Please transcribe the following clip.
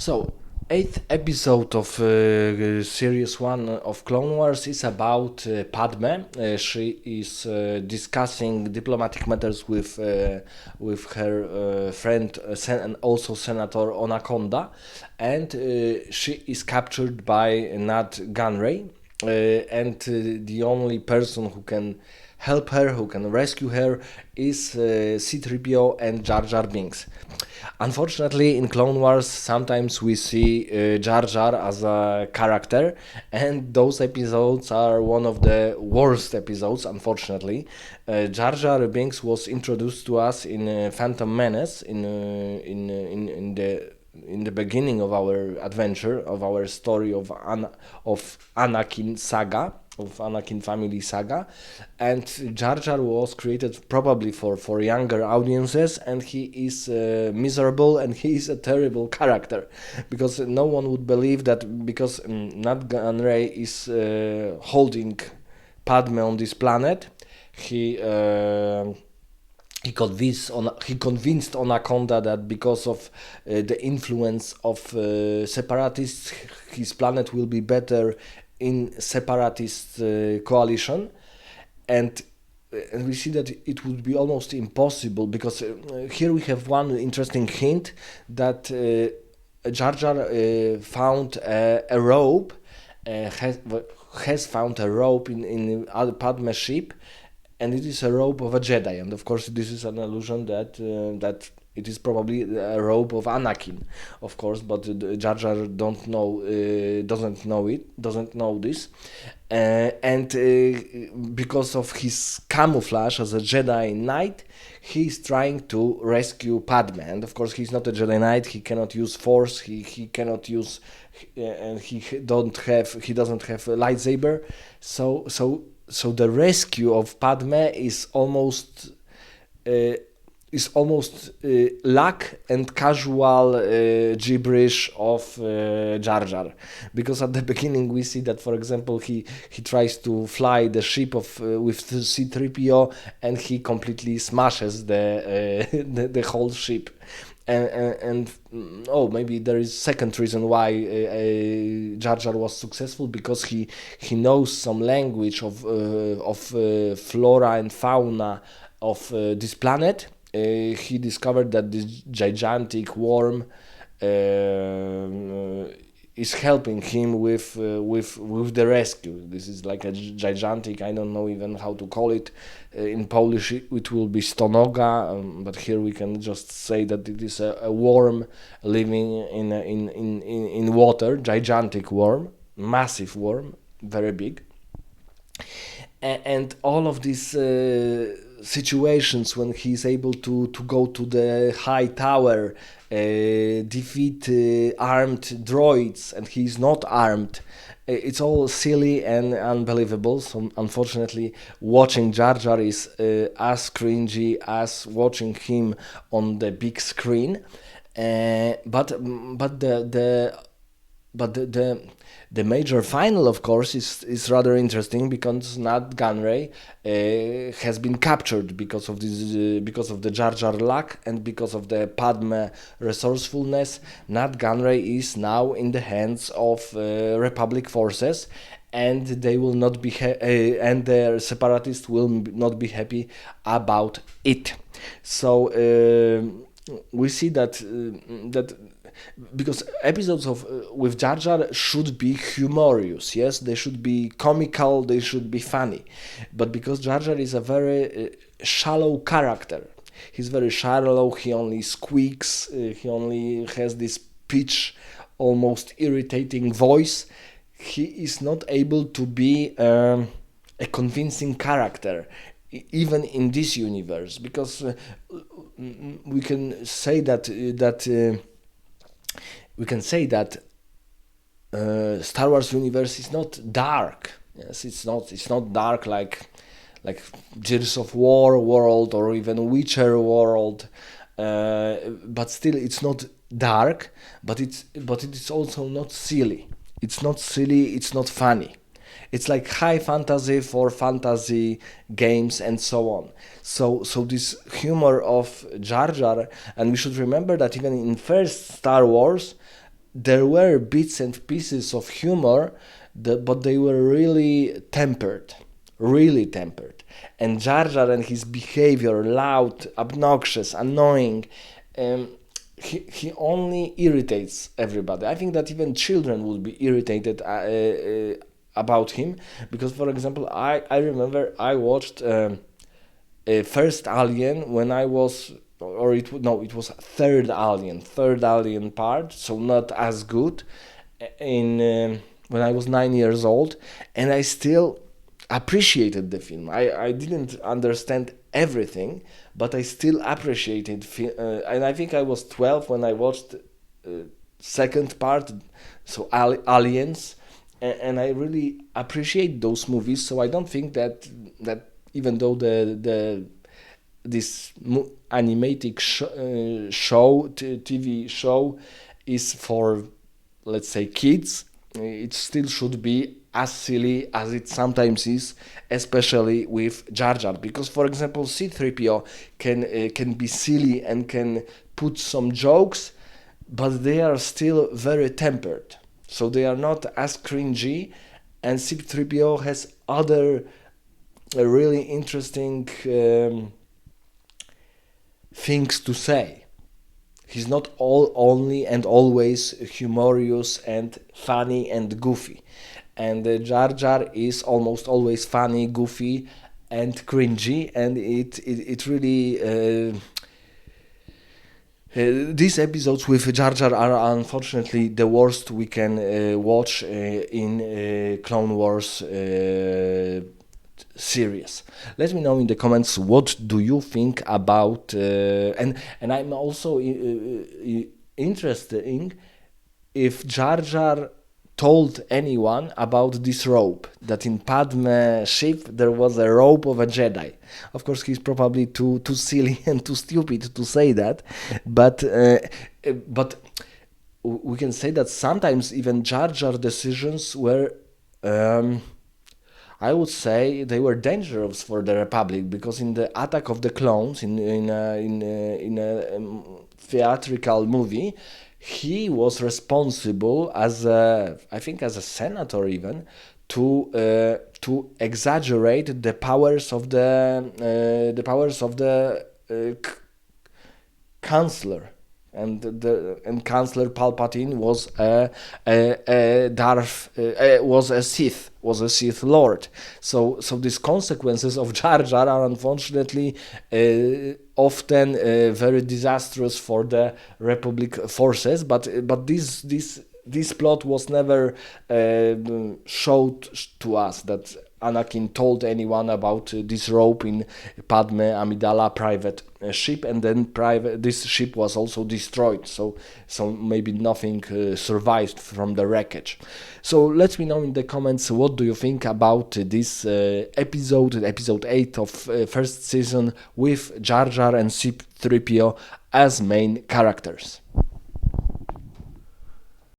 So, eighth episode of series one of Clone Wars is about Padme. She is discussing diplomatic matters with her friend and also Senator Onaconda, and she is captured by Nat Gunray. And the only person who can help her, who can rescue her, is C-3PO and Jar Jar Binks. Unfortunately, in Clone Wars, sometimes we see Jar Jar as a character, and those episodes are one of the worst episodes. Unfortunately, Jar Jar Binks was introduced to us in Phantom Menace in the beginning of our adventure, of our story of Anakin saga, of Anakin family saga, and Jar Jar was created probably for younger audiences, and he is miserable and he is a terrible character, because no one would believe that because Nat Gunray is holding Padme on this planet, he. He convinced Anaconda that because of the influence of separatists, his planet will be better in separatist coalition, and and we see that it would be almost impossible, because here we have one interesting hint that Jar Jar found a rope, has found a rope in Padme's ship, and it is a robe of a Jedi. And of course, this is an allusion that it is probably a robe of Anakin, of course. But Jar Jar doesn't know this, and because of his camouflage as a Jedi Knight, he is trying to rescue Padme. And of course, he's not a Jedi Knight. He cannot use Force. He cannot use, and he doesn't have a lightsaber. So the rescue of Padme uh, is almost luck and casual gibberish of Jar Jar, because at the beginning we see that, for example, he tries to fly the ship of with C-3PO, and he completely smashes the whole ship. And oh, maybe there is second reason why Jar Jar was successful, because he knows some language of flora and fauna of this planet. He discovered that this gigantic worm is helping him with the rescue. This is like a gigantic, I don't know even how to call it. In Polish it will be stonoga, but here we can just say that it is a worm living in water, gigantic worm, massive worm, very big. And all of these situations when he's able to go to the high tower, defeat armed droids, and he's not armed. It's all silly and unbelievable. So unfortunately, watching Jar Jar is as cringy as watching him on the big screen. But the major final, of course, is rather interesting, because Nat Gunray has been captured because of this, because of the Jar Jar luck and because of the Padme resourcefulness. Nat Gunray is now in the hands of Republic forces, and they will not be and the separatists will not be happy about it. So we see that because episodes of with Jar Jar should be humorous, yes, they should be comical, they should be funny, but because Jar Jar is a very shallow character, he's very shallow. He only squeaks. He only has this pitch, almost irritating voice. He is not able to be a convincing character, even in this universe, because we can say that. We can say that Star Wars universe is not dark. Yes, it's not dark like Gears of War world or even Witcher world, but still it's not dark. But it is also not silly. It's not silly. It's not funny. It's like high fantasy for fantasy games and so on. So this humor of Jar Jar, and we should remember that even in first Star Wars, there were bits and pieces of humor, but they were really tempered. And Jar Jar and his behavior, loud, obnoxious, annoying, um, he only irritates everybody. I think that even children would be irritated about him because, for example, I remember I watched first Alien when I was, or it was third Alien part, so not as good in when I was 9 years old, and I still appreciated the film. I didn't understand everything, but I still appreciated and I think I was 12 when I watched second part, so Aliens, and I really appreciate those movies. So I don't think that even though the this animated TV show is for, let's say, kids, it still should be as silly as it sometimes is, especially with Jar Jar. Because, for example, C-3PO can be silly and can put some jokes, but they are still very tempered. So they are not as cringy, and C-3PO has other really interesting things to say. He's not all only and always humorous and funny and goofy. And Jar Jar is almost always funny, goofy, and cringy, and it really. These episodes with Jar Jar are unfortunately the worst we can watch in Clone Wars series. Let me know in the comments what do you think about and I'm also interested in if Jar Jar told anyone about this rope, that in Padme ship there was a rope of a Jedi. Of course, he's probably too silly and too stupid to say that, but we can say that sometimes even Jar Jar decisions were. I would say they were dangerous for the Republic because in the Attack of the Clones, in a theatrical movie, he was responsible as I think as a senator even to exaggerate the powers of the chancellor, and Chancellor Palpatine a Darth was a Sith Lord. So these consequences of Jar Jar are unfortunately often very disastrous for the Republic forces. But this plot was never showed to us that Anakin told anyone about this rope in Padme Amidala private ship, and then this ship was also destroyed. So maybe nothing survived from the wreckage. So let me know in the comments what do you think about this episode 8 of first season with Jar Jar and C-3PO as main characters.